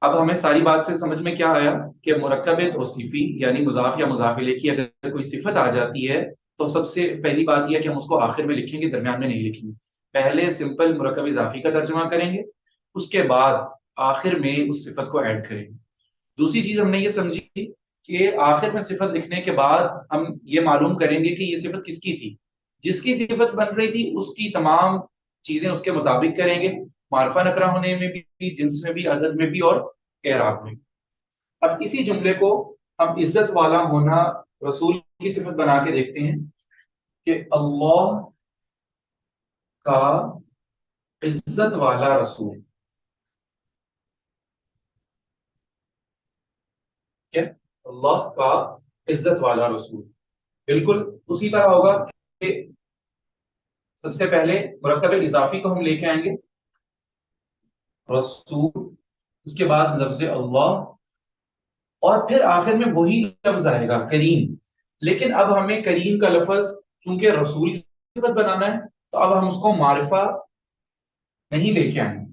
اب ہمیں ساری بات سے سمجھ میں کیا آیا کہ مرکب توصیفی یعنی مضاف یا مضاف الیہ کی اگر کوئی صفت آ جاتی ہے تو سب سے پہلی بات یہ ہے کہ ہم اس کو آخر میں لکھیں گے، درمیان میں نہیں لکھیں گے. پہلے سمپل مرکب اضافی کا ترجمہ کریں گے، اس کے بعد آخر میں اس صفت کو ایڈ کریں گے. دوسری چیز ہم نے یہ سمجھی کہ آخر میں صفت لکھنے کے بعد ہم یہ معلوم کریں گے کہ یہ صفت کس کی تھی. جس کی صفت بن رہی تھی اس کی تمام چیزیں اس کے مطابق کریں گے، معرفہ نکرہ ہونے میں بھی، جنس میں بھی، عدد میں بھی، اور اعراب میں. اب اسی جملے کو ہم عزت والا ہونا رسول کی صفت بنا کے دیکھتے ہیں کہ اللہ کا عزت والا رسول. کیا؟ اللہ کا عزت والا رسول. بالکل اسی طرح ہوگا کہ سب سے پہلے مرکب اضافی کو ہم لے کے آئیں گے، رسول، اس کے بعد لفظ اللہ، اور پھر آخر میں وہی لفظ آئے گا کریم. لیکن اب ہمیں کریم کا لفظ چونکہ رسول کی صفت بنانا ہے تو اب ہم اس کو معرفہ نہیں لے کے آئیں گے.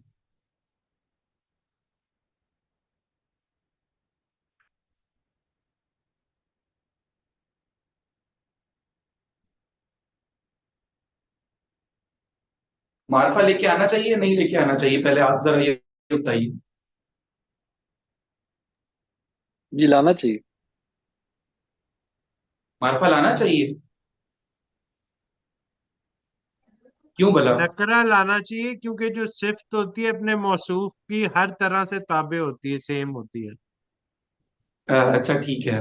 معرفہ لے کے آنا چاہیے یا نہیں لے کے آنا چاہیے؟ پہلے آپ ذرا یہ بتائیے. جی لانا چاہیے. معرفہ لانا چاہیے. کیوں بلا؟ نکرہ لانا چاہیے کیونکہ جو صفت ہوتی ہے اپنے موصوف کی ہر طرح سے تابع ہوتی ہے، سیم ہوتی ہے. اچھا ٹھیک ہے.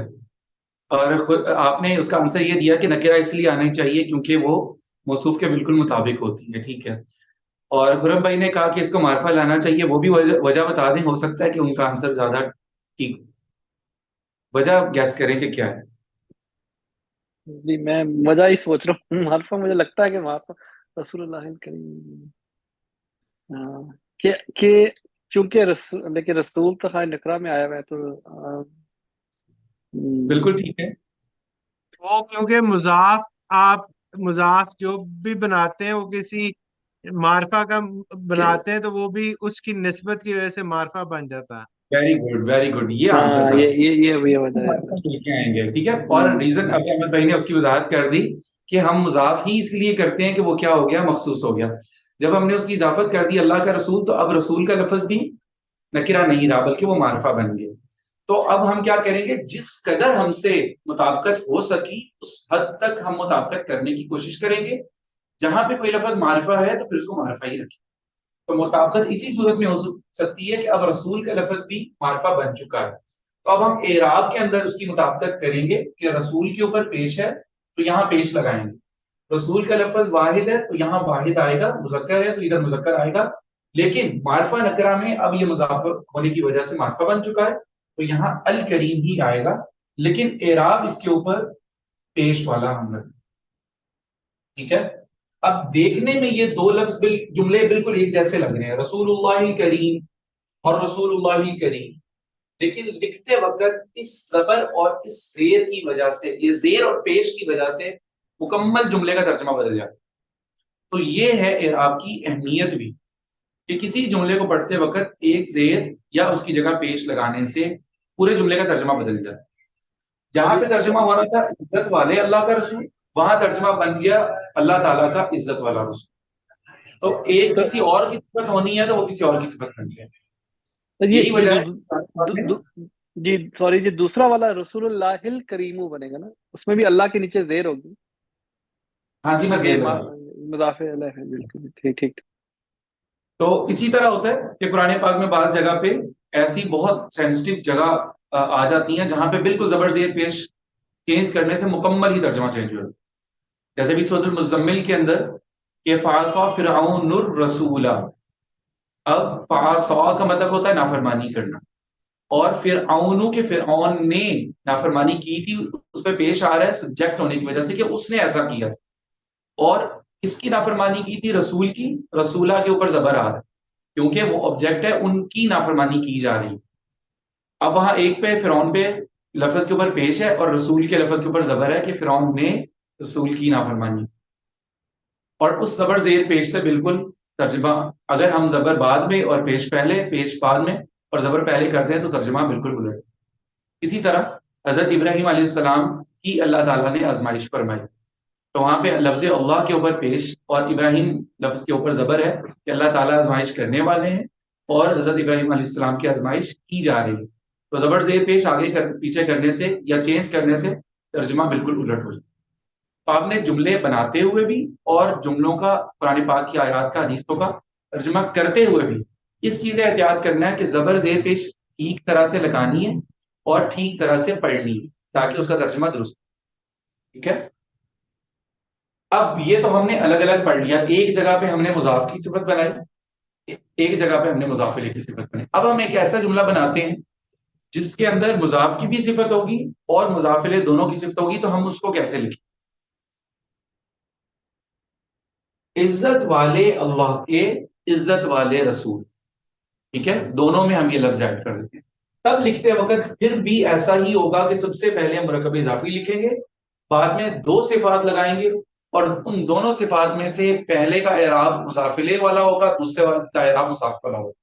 اور آپ نے اس کا آنسر یہ دیا کہ نکرہ اس لیے آنا چاہیے کیونکہ وہ موصوف کے بالکل مطابق ہوتی ہے. ٹھیک ہے. اور خرم بھائی نے کہا کہ اس کو معرفہ لانا چاہیے، وہ بھی وجہ بتا دیں، ہو سکتا ہے کہ ان کا آنسر زیادہ ٹھیک. وجہ گیس کریں کہ کیا ہے. جی میں وجہ ہی سوچ رہا ہوں. معرفہ مجھے لگتا ہے کہ معرفہ رسول اللہ کریم، ہاں، کہ چونکہ رسول، لیکن رسول تو خیر نکرہ میں آیا ہوا ہے تو بالکل ٹھیک ہے. وہ کیونکہ مضاف، آپ مضاف جو بھی بناتے ہیں وہ کسی معرفہ کا بناتے ہیں تو وہ بھی اس کی نسبت کی وجہ سے معرفہ بن جاتا ہے. ویری گڈ ویری گڈ، یہ آنسر ہاں تھا. یہ وجہ ہے. لے کے آئیں گے. ٹھیک ہے. اور ریزن ابھی احمد بھائی نے اس کی وضاحت کر دی کہ ہم مضاف ہی اس لیے کرتے ہیں کہ وہ کیا ہو گیا، مخصوص ہو گیا. جب ہم نے اس کی اضافت کر دی اللہ کا رسول تو اب رسول کا لفظ بھی نکرہ نہیں رہا بلکہ وہ معرفہ بن گیا. تو اب ہم کیا کریں گے، جس قدر ہم سے مطابقت ہو سکی اس حد تک ہم مطابقت کرنے کی کوشش کریں گے. جہاں پہ کوئی لفظ معرفہ ہے تو پھر اس کو معرفہ ہی رکھیں. تو مطابقت اسی صورت میں ہو سکتی ہے کہ اب رسول کا لفظ بھی معرفہ بن چکا ہے. تو اب ہم اعراب کے اندر اس کی مطابقت کریں گے کہ رسول کے اوپر پیش ہے تو یہاں پیش لگائیں گے. رسول کا لفظ واحد ہے تو یہاں واحد آئے گا، مذکر ہے تو ادھر مذکر آئے گا. لیکن معرفہ نکرہ میں اب یہ مضاف ہونے کی وجہ سے معرفہ بن چکا ہے تو یہاں الکریم ہی آئے گا، لیکن اعراب اس کے اوپر پیش والا ہم رکھیں. ٹھیک ہے. اب دیکھنے میں یہ دو لفظ جملے بالکل ایک جیسے لگ رہے ہیں، رسول اللہ کریم اور رسول اللہ کریم، لیکن لکھتے وقت اس زبر اور اس زیر کی وجہ سے، یہ زیر اور پیش کی وجہ سے مکمل جملے کا ترجمہ بدل جاتا ہے. تو یہ ہے اعراب کی اہمیت بھی کہ کسی جملے کو پڑھتے وقت ایک زیر یا اس کی جگہ پیش لگانے سے پورے جملے کا ترجمہ بدل جاتا ہے. جہاں پہ ترجمہ ہو رہا تھا عزت والے اللہ کا رسول، وہاں ترجمہ بن گیا اللہ تعالیٰ کا عزت والا رسول. تو ایک کسی اور کی صفت ہونی ہے تو وہ کسی اور کی صفت بن جائے. یہی وجہ ہے. جی سوری جی، دوسرا والا رسول اللہ کریم بنے گا نا، اس میں بھی اللہ کے نیچے زیر ہوگی. ہاں جی میں زیر لگا. مضاف الیہ ہے، بالکل ٹھیک ٹھیک. تو اسی طرح ہوتا ہے کہ قرآن پاک میں بعض جگہ پہ ایسی بہت سینسٹیو جگہ آ جاتی ہیں جہاں پہ بالکل زبر زیر پیش چینج کرنے سے مکمل ہی ترجمہ چینج ہو جاتا ہے. جیسے بھی سورۃ المزمل کے اندر کہ فعصا فرعون الرسول، اب فعصا کا مطلب ہوتا ہے نافرمانی کرنا، اور فرعون کے فرعون نے نافرمانی کی تھی، اس پہ پیش آ رہا ہے سبجیکٹ ہونے کی وجہ سے کہ اس نے ایسا کیا تھا. اور کس کی نافرمانی کی تھی؟ رسول کی. رسولہ کے اوپر زبر آ رہا ہے کیونکہ وہ آبجیکٹ ہے، ان کی نافرمانی کی جا رہی. اب وہاں ایک پہ فرعون پہ لفظ کے اوپر پیش ہے اور رسول کے لفظ کے اوپر زبر ہے کہ فرعون نے رسول کی نافرمانی. اور اس زبر زیر پیش سے بالکل ترجمہ، اگر ہم زبر بعد میں اور پیش پہلے پیش بعد میں اور زبر پہلے کرتے ہیں تو ترجمہ بالکل الٹ۔ اسی طرح حضرت ابراہیم علیہ السلام کی اللہ تعالیٰ نے آزمائش فرمائی، تو وہاں پہ لفظ اللہ کے اوپر پیش اور ابراہیم لفظ کے اوپر زبر ہے کہ اللہ تعالیٰ آزمائش کرنے والے ہیں اور حضرت ابراہیم علیہ السلام کی آزمائش کی جا رہی ہے، تو زبر زیر پیش آگے پیچھے کرنے سے یا چینج کرنے سے ترجمہ بالکل الٹ ہو جائے۔ تو آپ نے جملے بناتے ہوئے بھی اور جملوں کا قرآن پاک کی آیات کا حدیثوں کا ترجمہ کرتے ہوئے بھی اس چیز کا احتیاط کرنا ہے کہ زبر زیر پیش ٹھیک طرح سے لگانی ہے اور ٹھیک طرح سے پڑھنی ہے تاکہ اس کا ترجمہ درست ہو۔ ٹھیک ہے، اب یہ تو ہم نے الگ الگ پڑھ لیا، ایک جگہ پہ ہم نے مضاف کی صفت بنائی، ایک جگہ پہ ہم نے مضاف الیہ کی صفت بنائی۔ اب ہم ایک ایسا جملہ بناتے ہیں جس کے اندر مضاف کی بھی صفت ہوگی اور مضاف الیہ دونوں کی صفت ہوگی، تو ہم اس کو کیسے لکھیں؟ عزت والے اللہ کے عزت والے رسول، ٹھیک ہے، دونوں میں ہم یہ لفظ ایڈ کر دیتے ہیں۔ تب لکھتے وقت پھر بھی ایسا ہی ہوگا کہ سب سے پہلے ہم مرکب اضافی لکھیں گے، بعد میں دو صفات لگائیں گے اور ان دونوں صفات میں سے پہلے کا اعراب مضاف الیہ والا ہوگا، دوسرے کا اعراب مضاف والا ہوگا۔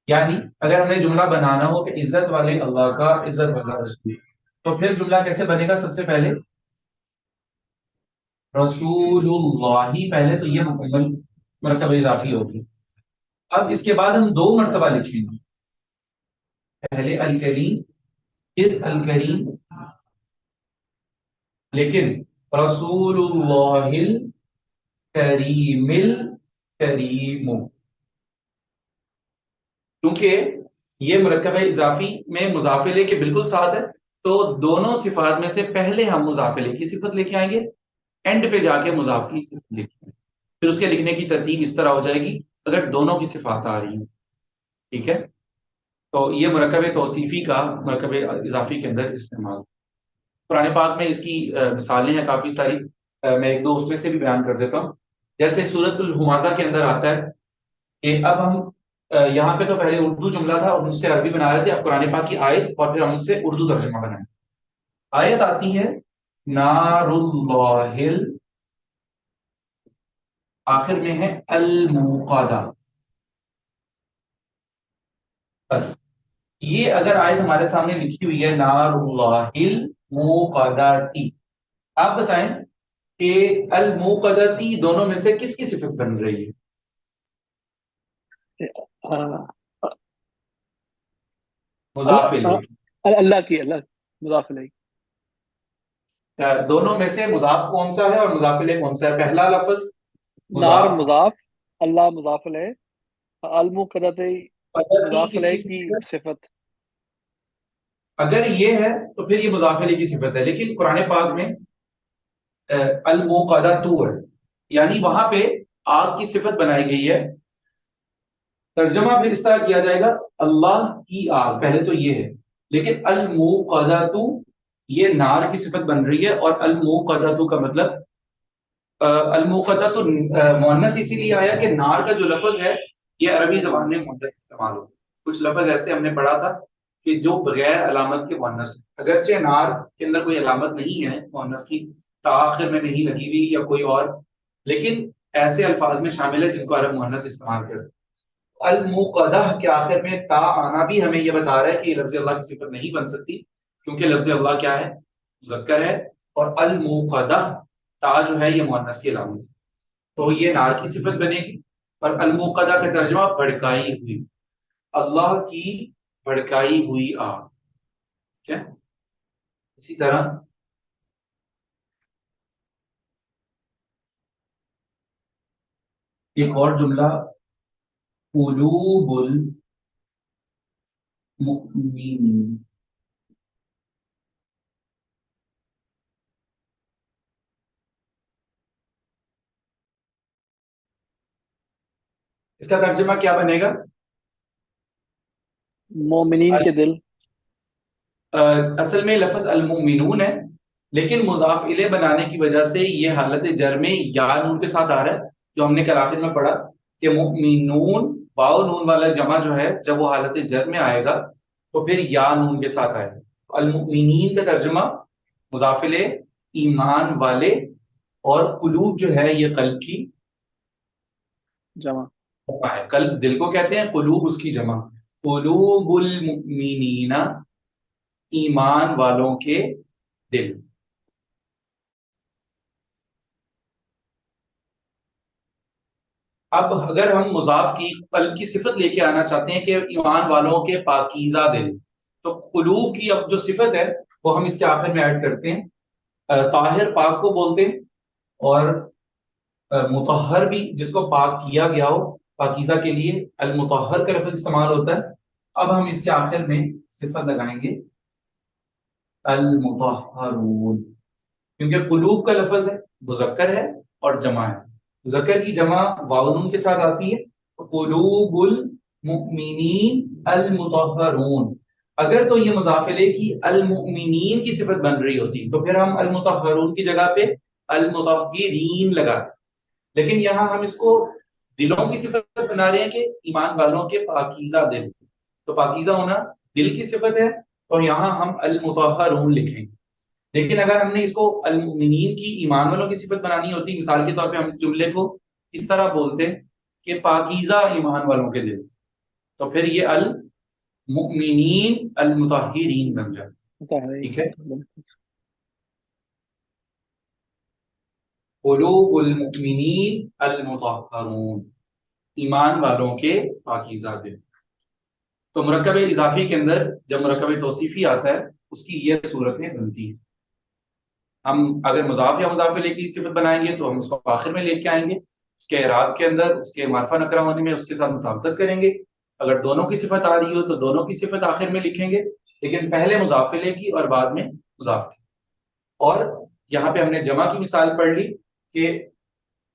یعنی اگر ہمیں جملہ بنانا ہو کہ عزت والے اللہ کا عزت والا رسول، تو پھر جملہ کیسے بنے گا؟ سب سے پہلے رسول اللہ پہلے، تو یہ مکمل مرکب اضافی ہوگی۔ اب اس کے بعد ہم دو مرتبہ لکھیں گے، پہلے الکریم پھر الکریم، لیکن رسول اللہ الکریم الکریم، کیونکہ یہ مرکب اضافی میں مضاف الیہ کے بالکل ساتھ ہے، تو دونوں صفات میں سے پہلے ہم مضاف الیہ کی صفت لے کے آئیں گے، اینڈ پہ جا کے مضاف کی صفت لکھیں گے، پھر اس کے لکھنے کی ترتیب اس طرح ہو جائے گی اگر دونوں کی صفات آ رہی ہیں۔ ٹھیک ہے، تو یہ مرکب توصیفی کا مرکب اضافی کے اندر استعمال۔ قرآن پاک میں اس کی مثالیں ہیں کافی ساری، میں ایک دو اس میں سے بھی بیان کر دیتا ہوں۔ جیسے سورۃ الہمازہ کے اندر آتا ہے کہ اب ہم یہاں پہ تو پہلے اردو جملہ تھا اور اس سے عربی بنا رہے تھے، اب قرآن پاک کی آیت اور پھر ہم اس سے اردو ترجمہ بنائیں۔ آیت آتی ہے نار اللہ، آخر میں ہے الموقدہ، بس یہ اگر آیت ہمارے سامنے لکھی ہوئی ہے نار اللہ الموقدتی، آپ بتائیں کہ الموقدتی دونوں میں سے کس کی صفت بن رہی ہے؟ مضاف الیہ، اللہ کی، اللہ مضاف الیہ۔ دونوں میں سے مضاف کون سا ہے اور مضاف الیہ کون سا ہے؟ پہلا لفظ نار مضاف، مضاف، اللہ مضاف الیہ، الموقدتی مضاف الیہ کی صفت۔ اگر یہ ہے تو پھر یہ مضاف الیہ کی صفت ہے، لیکن قرآن پاک میں الموقدۃ ہے، یعنی وہاں پہ آگ کی صفت بنائی گئی ہے، ترجمہ پھر اس طرح کیا جائے گا اللہ کی آگ، پہلے تو یہ ہے، لیکن الموقدۃ یہ نار کی صفت بن رہی ہے، اور الموقدۃ کا مطلب الموقدۃ مؤنث اسی لیے آیا کہ نار کا جو لفظ ہے یہ عربی زبان میں مؤنث استعمال ہو، کچھ لفظ ایسے ہم نے پڑھا تھا کہ جو بغیر علامت کے مؤنث، اگرچہ نار کے اندر کوئی علامت نہیں ہے مؤنث کی، تاخیر میں نہیں لگی ہوئی یا کوئی اور، لیکن ایسے الفاظ میں شامل ہے جن کو عرب مؤنث استعمال کرتے۔ الموقدہ کے آخر میں تا آنا بھی ہمیں یہ بتا رہا ہے کہ لفظ اللہ کی صفت نہیں بن سکتی، کیونکہ لفظ اللہ کیا ہے؟ مذکر ہے، اور الموقدہ تا جو ہے یہ مؤنث کی علامت ہے، تو یہ نار کی صفت بنے گی، اور الموقدہ کا ترجمہ بھڑکائی ہوئی، اللہ کی بھڑکائی ہوئی آگ۔ ٹھیک ہے، اسی طرح ایک اور جملہ قلوب المؤمنین، اس کا ترجمہ کیا بنے گا؟ مومنین کے دل۔ اصل میں لفظ المؤمنون ہے، لیکن مضاف الیہ بنانے کی وجہ سے یہ حالت جر میں یا نون کے ساتھ آ رہا ہے، جو ہم نے کل آخر میں پڑھا کہ مؤمنون واو نون والا جمع جو ہے جب وہ حالت جر میں آئے گا تو پھر یا نون کے ساتھ آئے گا۔ المؤمنین کا ترجمہ مضاف الیہ ایمان والے، اور قلوب جو ہے یہ قلب کی جمع ہے، قلب دل کو کہتے ہیں، قلوب اس کی جمع، قلوب المؤمنین، ایمان والوں کے دل. اب اگر ہم مضاف کی قلب کی صفت لے کے آنا چاہتے ہیں کہ ایمان والوں کے پاکیزہ دل، تو قلوب کی اب جو صفت ہے وہ ہم اس کے آخر میں ایڈ کرتے ہیں. طاہر پاک کو بولتے ہیں، اور مطہر بھی جس کو پاک کیا گیا ہو پاکیزہ کے لیے المطہر کا لفظ استعمال ہوتا ہے. اب ہم اس کے آخر میں صفت لگائیں گے المطہرون، کیونکہ قلوب کا لفظ ہے، مذکر ہے اور جمع ہے. مذکر کی جمع واؤن کے ساتھ آتی ہے، قلوب المؤمنین المطہرون. اگر تو یہ مضاف الیہ کی المؤمنین کی صفت بن رہی ہوتی تو پھر ہم المطہرون کی جگہ پہ المطہرین لگاتے، لیکن یہاں ہم اس کو دلوں کی صفت بنا رہے ہیں کہ ایمان والوں کے پاکیزہ دل، تو پاکیزہ ہونا دل کی صفت ہے، تو یہاں ہم المطہرون لکھیں. لیکن اگر ہم نے اس کو المؤمنین کی ایمان والوں کی صفت بنانی ہوتی، مثال کے طور پہ ہم اس جملے کو اس طرح بولتے کہ پاکیزہ ایمان والوں کے دل، تو پھر یہ المؤمنین المطہرین بن جائے. ٹھیک ہے، قلوب المؤمنین المطہرون، ایمان والوں کے پاکیزہ دل. تو مرکب اضافی کے اندر جب مرکب توصیفی آتا ہے اس کی یہ صورتیں بنتی ہیں. ہم اگر مضاف یا مضاف الیہ کی صفت بنائیں گے تو ہم اس کو آخر میں لے کے آئیں گے، اس کے اعراب کے اندر اس کے معرفہ نکرہ ہونے میں اس کے ساتھ مطابقت کریں گے. اگر دونوں کی صفت آ رہی ہو تو دونوں کی صفت آخر میں لکھیں گے، لیکن پہلے مضاف الیہ کی اور بعد میں مضاف. اور یہاں پہ ہم نے جمع کی مثال پڑھ لی کہ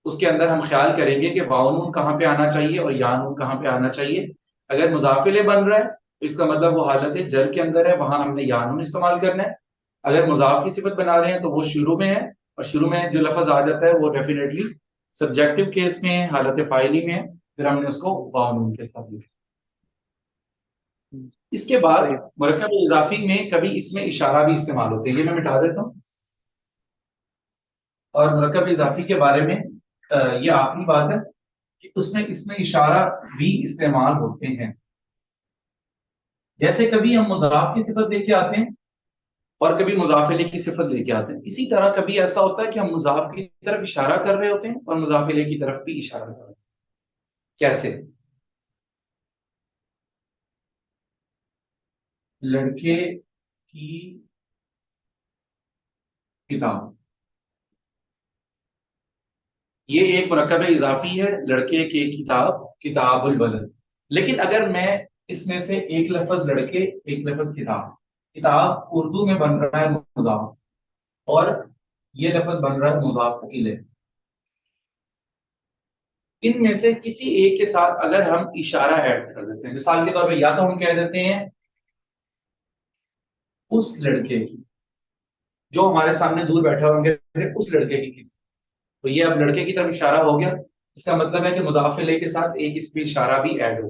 اس کے اندر ہم خیال کریں گے کہ واو نون کہاں پہ آنا چاہیے اور یا نون کہاں پہ آنا چاہیے. اگر مضاف الیہ بن رہا ہے تو اس کا مطلب وہ حالت جر کے اندر ہے، وہاں ہم نے یا نون استعمال کرنا ہے. اگر مضاف کی صفت بنا رہے ہیں تو وہ شروع میں ہے، اور شروع میں جو لفظ آ جاتا ہے وہ ڈیفینیٹلی سبجیکٹو کیس میں ہے، حالت فاعلی میں ہے، پھر ہم نے اس کو واو نون کے ساتھ لکھا. اس کے بعد مرکب اضافی میں کبھی اس میں اشارہ بھی استعمال ہوتے ہیں، یہ میں مٹا دیتا ہوں. اور مرکب اضافی کے بارے میں یہ آخری بات ہے کہ اس میں اشارہ بھی استعمال ہوتے ہیں. جیسے کبھی ہم مضاف کی صفت لے کے آتے ہیں اور کبھی مضاف الیہ کی صفت لے کے آتے ہیں، اسی طرح کبھی ایسا ہوتا ہے کہ ہم مضاف کی طرف اشارہ کر رہے ہوتے ہیں اور مضاف الیہ کی طرف بھی اشارہ کر رہے ہوتے ہیں. کیسے؟ لڑکے کی کتاب، یہ ایک مرکب اضافی ہے، لڑکے کی کتاب، کتاب الولد. لیکن اگر میں اس میں سے ایک لفظ لڑکے ایک لفظ کتاب، کتاب اردو میں بن رہا ہے مضاف اور یہ لفظ بن رہا ہے مضاف الیہ، ان میں سے کسی ایک کے ساتھ اگر ہم اشارہ ایڈ کر دیتے ہیں، مثال کے طور پہ یا تو ہم کہہ دیتے ہیں اس لڑکے کی، جو ہمارے سامنے دور بیٹھا ہوں گے اس لڑکے کی، تو یہ اب لڑکے کی طرف اشارہ ہو گیا. اس کا مطلب ہے کہ مضاف الیہ کے ساتھ ایک اس پہ اشارہ بھی ایڈ ہو.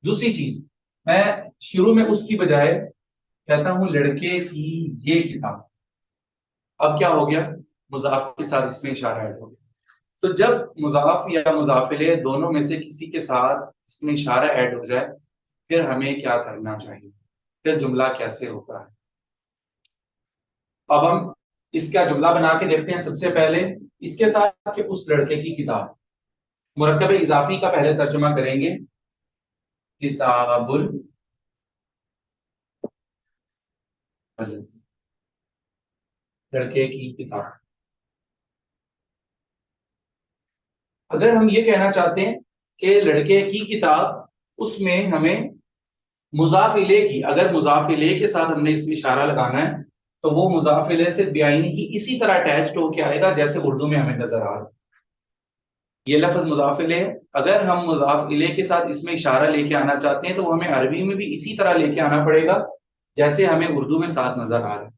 دوسری چیز، میں شروع میں اس کی بجائے کہتا ہوں لڑکے کی یہ کتاب، اب کیا ہو گیا؟ مضاف کے ساتھ اس میں اشارہ ایڈ ہو گیا. تو جب مضاف یا مضاف الیہ دونوں میں سے کسی کے ساتھ اس میں اشارہ ایڈ ہو جائے پھر ہمیں کیا کرنا چاہیے، پھر جملہ کیسے ہوتا ہے. اب ہم اس کا جملہ بنا کے دیکھتے ہیں. سب سے پہلے اس کے ساتھ کہ اس لڑکے کی کتاب، مرکب اضافی کا پہلے ترجمہ کریں گے کتاب لڑکے کی کتاب. اگر ہم یہ کہنا چاہتے ہیں کہ لڑکے کی کتاب، اس میں ہمیں مضاف الیہ کی، اگر مضاف الیہ کے ساتھ ہم نے اس میں اشارہ لگانا ہے تو وہ مضاف الیہ سے بعینی ہی اسی طرح اٹیچڈ ہو کے آئے گا جیسے اردو میں ہمیں نظر آ رہا ہے. یہ لفظ مضاف الیہ، اگر ہم مضاف الیہ کے ساتھ اس میں اشارہ لے کے آنا چاہتے ہیں تو وہ ہمیں عربی میں بھی اسی طرح لے کے آنا پڑے گا جیسے ہمیں اردو میں ساتھ نظر آ رہا ہے.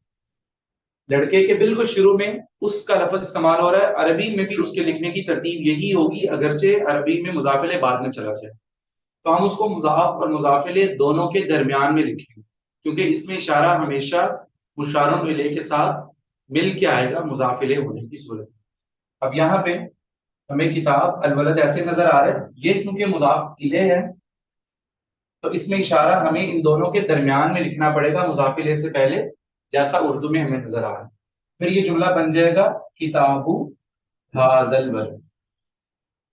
لڑکے کے بالکل شروع میں اس کا لفظ استعمال ہو رہا ہے، عربی میں بھی اس کے لکھنے کی ترتیب یہی ہوگی، اگرچہ عربی میں مضاف الیہ بعد میں چلا جائے تو ہم اس کو مضاف اور مضاف الیہ دونوں کے درمیان میں لکھیں گے، کیونکہ اس میں اشارہ ہمیشہ مشار الیہ کے ساتھ مل کے آئے گا مضاف الیہ ہونے کی صورت. اب یہاں پہ ہمیں کتاب الولد ایسے نظر آ رہا ہے، یہ چونکہ مضاف الیہ ہے تو اس میں اشارہ ہمیں ان دونوں کے درمیان میں لکھنا پڑے گا مضاف الیہ سے پہلے، جیسا اردو میں ہمیں نظر آ رہا ہے. پھر یہ جملہ بن جائے گا کتاب ھذا البلد.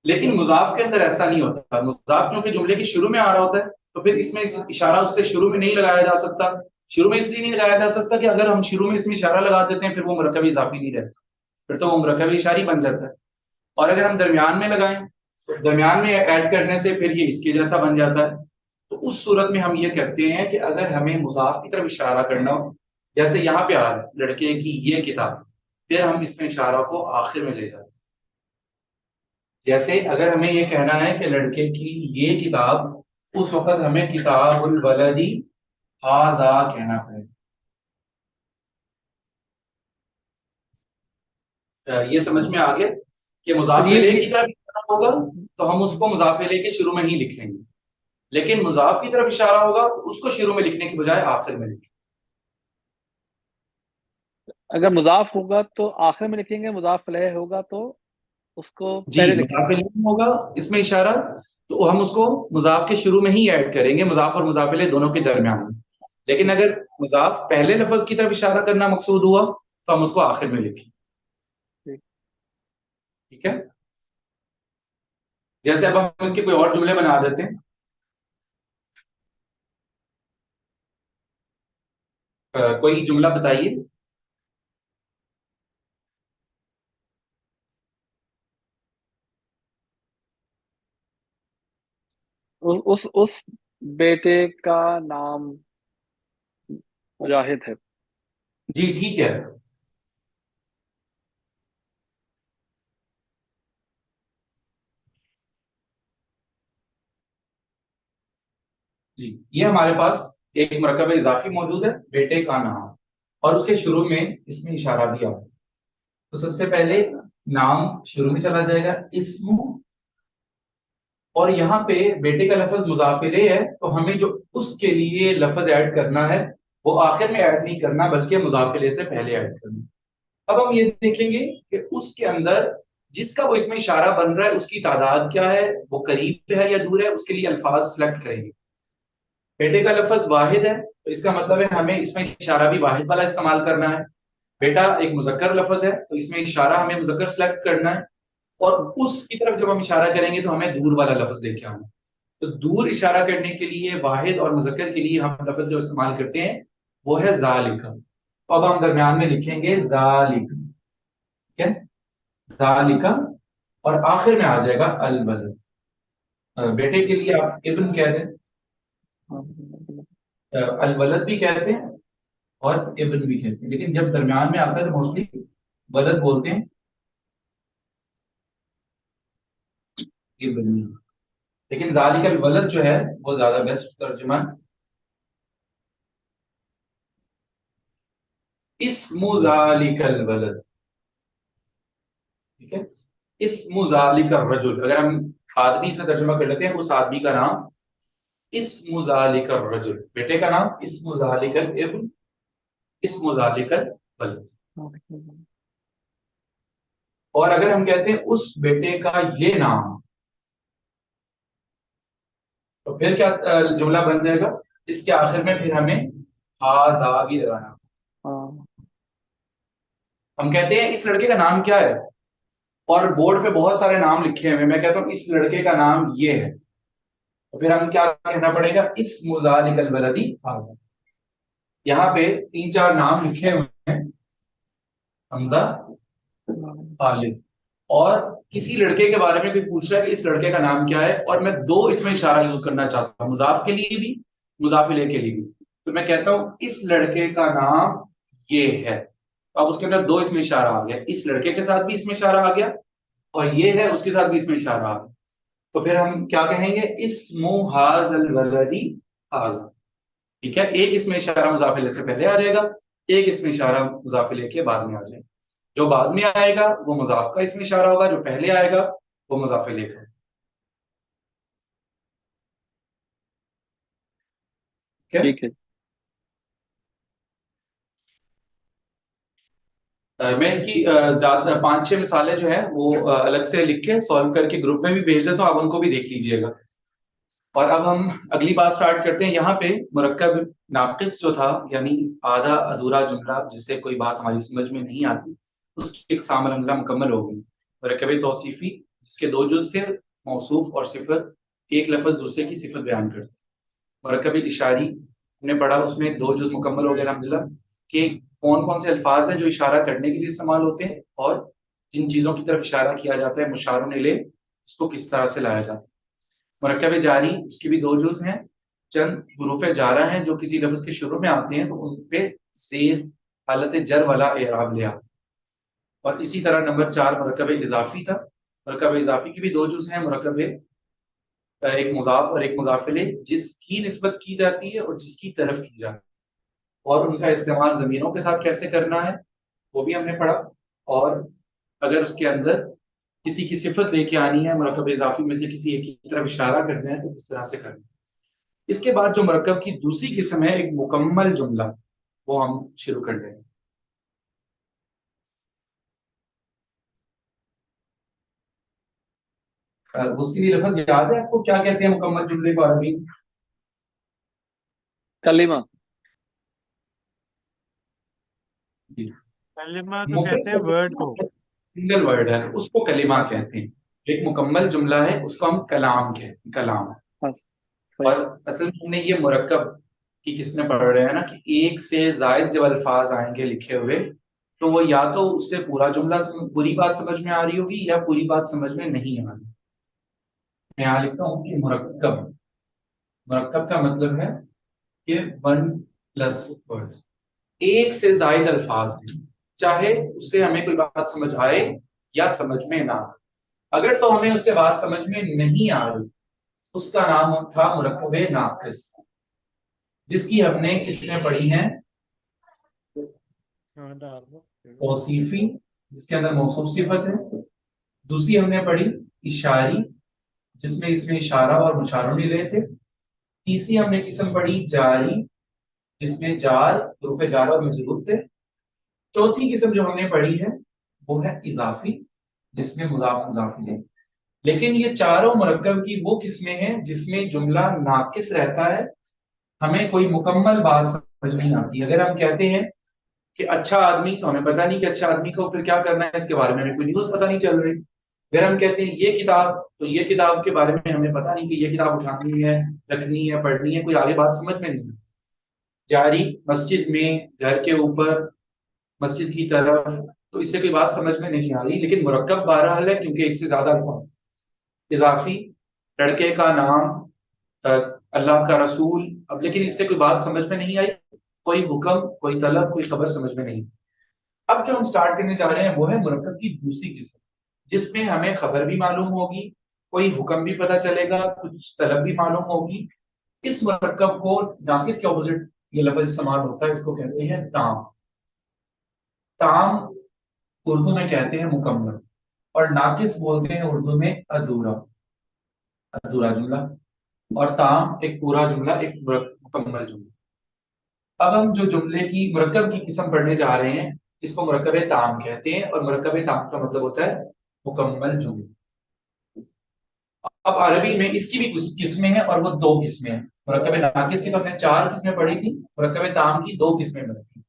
لیکن مضاف کے اندر ایسا نہیں ہوتا. مضاف چونکہ جملے کے شروع میں آ رہا ہوتا ہے تو پھر اس میں اشارہ اس سے شروع میں نہیں لگایا جا سکتا. شروع میں اس لیے نہیں لگایا جا سکتا کہ اگر ہم شروع میں اس میں اشارہ لگا دیتے ہیں پھر وہ مرکب اضافی نہیں رہتا، پھر تو وہ مرکب اشاری بن جاتا ہے. اور اگر ہم درمیان میں لگائیں تو درمیان میں ایڈ کرنے سے پھر یہ اس کے جیسا بن جاتا ہے. تو اس صورت میں ہم یہ کرتے ہیں کہ اگر ہمیں مضاف کی طرف اشارہ کرنا ہو، جیسے یہاں پہ آ رہا ہے لڑکے کی یہ کتاب، پھر ہم اس میں اشارہ کو آخر میں لے جاتے ہیں. جیسے اگر ہمیں یہ کہنا ہے کہ لڑکے کی یہ کتاب، اس وقت ہمیں کتاب الولدی ھذا کہنا پڑے. یہ سمجھ میں آ گیا کہ مضاف الیہ کی طرف اشارہ ہوگا تو ہم اس کو مضاف الیہ کے شروع میں ہی لکھیں گے، لیکن مضاف کی طرف اشارہ ہوگا تو اس کو شروع میں لکھنے کی بجائے آخر میں لکھیں. اگر مضاف ہوگا تو آخر میں لکھیں گے، مضاف الیہ ہوگا تو اس کو جی پہلے لکھیں مضاف گے. الیہ ہوگا اس میں اشارہ تو ہم اس کو مضاف کے شروع میں ہی ایڈ کریں گے، مضاف اور مضاف الیہ دونوں کے درمیان میں. لیکن اگر مضاف پہلے لفظ کی طرف اشارہ کرنا مقصود ہوا تو ہم اس کو آخر میں لکھیں. ٹھیک ہے، جیسے اب ہم اس کے کوئی اور جملے بنا دیتے ہیں. کوئی جملہ بتائیے. اس بیٹے کا نام مجاہد ہے. جی ٹھیک ہے. جی یہ ہمارے پاس ایک مرکب اضافی موجود ہے بیٹے کا نام، اور اس کے شروع میں اس میں اشارہ بھی آ. تو سب سے پہلے نام شروع میں چلا جائے گا اسم، اور یہاں پہ بیٹے کا لفظ مضاف الیہ ہے تو ہمیں جو اس کے لیے لفظ ایڈ کرنا ہے وہ آخر میں ایڈ نہیں کرنا بلکہ مضاف الیہ سے پہلے ایڈ کرنا. اب ہم یہ دیکھیں گے کہ اس کے اندر جس کا وہ اس میں اشارہ بن رہا ہے اس کی تعداد کیا ہے، وہ قریب ہے یا دور ہے، اس کے لیے الفاظ سلیکٹ کریں گے. بیٹے کا لفظ واحد ہے تو اس کا مطلب ہے ہمیں اس میں اشارہ بھی واحد والا استعمال کرنا ہے. بیٹا ایک مذکر لفظ ہے تو اس میں اشارہ ہمیں مذکر سلیکٹ کرنا ہے، اور اس کی طرف جب ہم اشارہ کریں گے تو ہمیں دور والا لفظ لے کے آنا ہے. تو دور اشارہ کرنے کے لیے واحد اور مذکر کے لیے ہم لفظ جو استعمال کرتے ہیں وہ ہے ذالک. اب ہم درمیان میں لکھیں گے ذالک، ٹھیک ہے، ذالک، اور آخر میں آ جائے گا البلد. بیٹے کے لیے آپ ابن کہہ دیں، الولد بھی کہتے ہیں اور ابن بھی کہتے ہیں، لیکن جب درمیان میں آتا ہے تو موسٹلی ولد بولتے ہیں، ابن. لیکن ذالک الولد جو ہے وہ زیادہ بیسٹ ترجمہ. اسم ذالک الولد، ٹھیک ہے، اسم ذالک الرجل. اگر ہم آدمی سے ترجمہ کر لیتے ہیں اس آدمی کا نام اسم ذالک الرجل، بیٹے کا نام اسم ذالک الابن، اسم ذالک الولد. اور اگر ہم کہتے ہیں اس بیٹے کا یہ نام تو پھر کیا جملہ بن جائے گا، اس کے آخر میں پھر ہمیں ھذا بھی لگانا. ہم کہتے ہیں اس لڑکے کا نام کیا ہے، اور بورڈ پہ بہت سارے نام لکھے ہوئے، میں کہتا ہوں اس لڑکے کا نام یہ ہے، تو پھر ہم کیا کہنا پڑے گا، اسم ذالک الولد ھذا. یہاں پہ 3-4 نام لکھے ہوئے ہیں، حمزہ، خالد، اور کسی لڑکے کے بارے میں کوئی پوچھ رہا ہے کہ اس لڑکے کا نام کیا ہے، اور میں 2 اس میں اشارہ یوز کرنا چاہتا ہوں، مضاف کے لیے بھی مضاف الیہ کے لیے بھی. تو میں کہتا ہوں اس لڑکے کا نام یہ ہے، اب اس کے اندر 2 اس میں اشارہ آ گیا، اس لڑکے کے ساتھ بھی اس میں اشارہ آ گیا اور یہ ہے اس کے ساتھ بھی اس میں اشارہ آ گیا. تو پھر ہم کیا کہیں گے، اسم ھذا الولد ھذا. ٹھیک ہے، ایک اس میں اشارہ مضاف الیہ سے پہلے آ جائے گا، ایک اس میں اشارہ مضاف الیہ کے بعد میں آ جائے گا. جو بعد میں آئے گا وہ مضاف کا اس میں اشارہ ہوگا، جو پہلے آئے گا وہ مضاف الیہ کا. ٹھیک ہے. میں اس کی 5-6 مثالیں جو ہیں وہ الگ سے لکھ کے سالو کر کے گروپ میں بھی بھیج دیتا ہوں، آپ ان کو بھی دیکھ لیجئے گا. اور اب ہم اگلی بات سٹارٹ کرتے ہیں. یہاں پہ مرکب ناقص جو تھا یعنی آدھا ادھورا جملہ جس سے کوئی بات ہماری سمجھ میں نہیں آتی اس کی اقسام الحمدہ مکمل ہو گئی. مرکب توصیفی جس کے دو جز تھے موصوف اور صفت، ایک لفظ دوسرے کی صفت بیان کرتے. مرکب اشاری ہم نے پڑھا اس میں دو جز مکمل ہو گئے الحمدللہ کہ کون کون سے الفاظ ہیں جو اشارہ کرنے کے لیے استعمال ہوتے ہیں اور جن چیزوں کی طرف اشارہ کیا جاتا ہے مشار الیہ اس کو کس طرح سے لایا جاتا ہے. مرکب جاری اس کی بھی دو جز ہیں، چند حروف جارہ ہیں جو کسی لفظ کے شروع میں آتے ہیں تو ان پہ زیر حالت جر والا اعراب لیا. اور اسی طرح نمبر 4 مرکب اضافی تھا. مرکب اضافی کی بھی دو جز ہیں، مرکب ایک مضاف اور ایک مضاف الیہ جس کی نسبت کی جاتی ہے اور جس کی طرف کی جاتی ہے اور ان کا استعمال ضمیروں کے ساتھ کیسے کرنا ہے وہ بھی ہم نے پڑھا. اور اگر اس کے اندر کسی کی صفت لے کے آنی ہے مرکب اضافی میں سے کسی ایک کی طرف اشارہ کرنا ہے تو اس طرح سے کرنا ہے. اس کے بعد جو مرکب کی دوسری قسم ہے ایک مکمل جملہ وہ ہم شروع کر لیں. اس کے لیے لفظ یاد ہے آپ کو کیا کہتے ہیں مکمل جملے کو عربی؟ کلمہ. کلمہ تو کہتے ہیں ورڈ کو. سنگل ورڈ ہے اس کو کلمہ کہتے ہیں. ایک مکمل جملہ ہے اس کو ہم کلام کہتے ہیں، کلام. اور اصل میں ہم نے یہ مرکب کی قسمیں پڑھ رہے ہیں نا کہ ایک سے زائد جب الفاظ آئیں گے لکھے ہوئے تو وہ یا تو اس سے پورا جملہ پوری بات سمجھ میں آ رہی ہوگی یا پوری بات سمجھ میں نہیں آ رہی. میں یہاں لکھتا ہوں کہ مرکب کا مطلب ہے کہ 1+ ورڈز، ایک سے زائد الفاظ ہیں چاہے اس سے ہمیں کوئی بات سمجھ آئے یا سمجھ میں نہ آئے. اگر تو ہمیں اس سے بات سمجھ میں نہیں آ رہی اس کا نام تھا مرکب ناقص جس کی ہم نے کس میں پڑھی ہیں توصیفی جس کے اندر موصوف صفت ہے. دوسری ہم نے پڑھی اشاری جس میں اس میں اشارہ اور مشار الیہ تھے. تیسری ہم نے قسم پڑھی جاری جس میں جار حروف جار اور مجرور تھے. چوتھی قسم جو ہم نے پڑھی ہے وہ ہے اضافی جس میں مضاف مضاف الیہ. لیکن یہ چاروں مرکب کی وہ قسمیں ہیں جس میں جملہ ناقص رہتا ہے، ہمیں کوئی مکمل بات سمجھ نہیں آتی. اگر ہم کہتے ہیں کہ اچھا آدمی تو ہمیں پتہ نہیں کہ اچھا آدمی کو پھر کیا کرنا ہے اس کے بارے میں ہمیں کوئی نیوز پتہ نہیں چل رہی. اگر ہم کہتے ہیں یہ کتاب تو یہ کتاب کے بارے میں ہمیں پتہ نہیں کہ یہ کتاب اٹھانی ہے رکھنی ہے پڑھنی ہے، کوئی آگے بات سمجھ میں نہیں. جاری مسجد میں، گھر کے اوپر، مسجد کی طرف، تو اس سے کوئی بات سمجھ میں نہیں آ رہی لیکن مرکب بہرحال ہے کیونکہ ایک سے زیادہ الفاظ. اضافی لڑکے کا نام، اللہ کا رسول، اب لیکن اس سے کوئی بات سمجھ میں نہیں آئی، کوئی حکم، کوئی طلب، کوئی خبر سمجھ میں نہیں. اب جو ہم سٹارٹ کرنے جا رہے ہیں وہ ہے مرکب کی دوسری قسم جس میں ہمیں خبر بھی معلوم ہوگی، کوئی حکم بھی پتہ چلے گا، کچھ طلب بھی معلوم ہوگی. اس مرکب کو ناقص کے اپوزٹ یہ لفظ استعمال ہوتا ہے، اس کو کہتے ہیں تام. تام اردو میں کہتے ہیں مکمل اور ناقص بولتے ہیں اردو میں ادھورا، ادھورا جملہ. اور تام ایک پورا جملہ، ایک مکمل جملہ. اب ہم جو جملے کی مرکب کی قسم پڑھنے جا رہے ہیں اس کو مرکب تام کہتے ہیں اور مرکب تام کا مطلب ہوتا ہے مکمل جملہ. اب عربی میں اس کی بھی کچھ قسمیں ہیں اور وہ دو قسمیں ہیں. مرکب ناقص کی تو ہم نے 4 قسمیں پڑھی تھی، مرکب تام کی 2 قسمیں پڑھی تھی.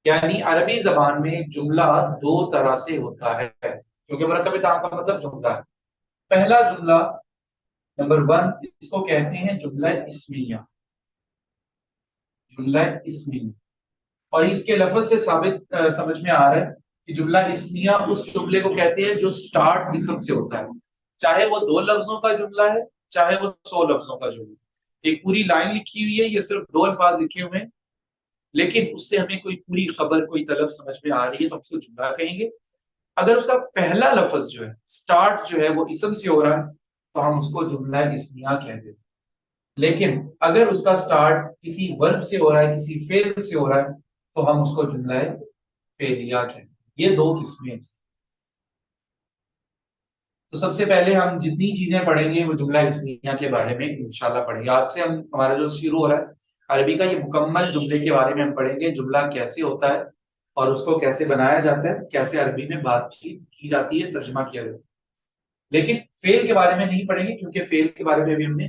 یعنی عربی زبان میں جملہ 2 طرح سے ہوتا ہے کیونکہ مرکب تام کا مطلب جملہ ہے. پہلا جملہ نمبر 1 اس کو کہتے ہیں جملہ اسمیہ، جملہ اسمیہ. اور اس کے لفظ سے ثابت سمجھ میں آ رہا ہے کہ جملہ اسمیہ اس جملے کو کہتے ہیں جو سٹارٹ اسم سے ہوتا ہے، چاہے وہ 2 لفظوں کا جملہ ہے چاہے وہ 100 لفظوں کا جملہ. ایک پوری لائن لکھی ہوئی ہے، یہ صرف 2 الفاظ لکھے ہوئے ہیں لیکن اس سے ہمیں کوئی پوری خبر، کوئی طلب سمجھ میں آ رہی ہے تو ہم اس کو جملہ کہیں گے. اگر اس کا پہلا لفظ جو ہے سٹارٹ جو ہے وہ اسم سے ہو رہا ہے تو ہم اس کو جملہ اسمیہ کہتے ہیں. لیکن اگر اس کا سٹارٹ کسی ورب سے ہو رہا ہے، کسی فعل سے ہو رہا ہے تو ہم اس کو جملہ فعلیہ کہتے ہیں. یہ 2 قسمیں ہیں. تو سب سے پہلے ہم جتنی چیزیں پڑھیں گے وہ جملہ اسمیہ کے بارے میں انشاءاللہ پڑھیں گے. آج سے ہمارا جو شروع ہو رہا ہے عربی کا یہ مکمل جملے کے بارے میں ہم پڑھیں گے. جملہ کیسے ہوتا ہے اور اس کو کیسے بنایا جاتا ہے، کیسے عربی میں بات چیت کی جاتی ہے، ترجمہ کیا جاتا ہے. لیکن فعل کے بارے میں نہیں پڑھیں گے کیونکہ فعل کے بارے میں بھی ہم نے